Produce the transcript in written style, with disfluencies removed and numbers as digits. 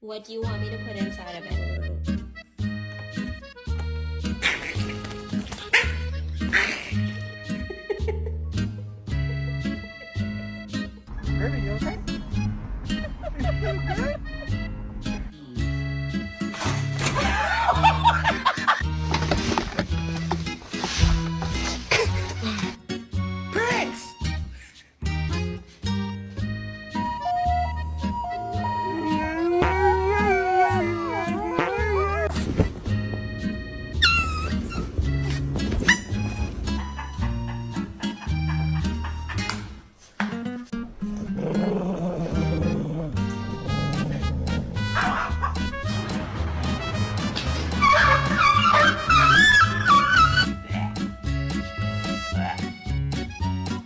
What do you want me to put inside of it? Really, you okay? You okay?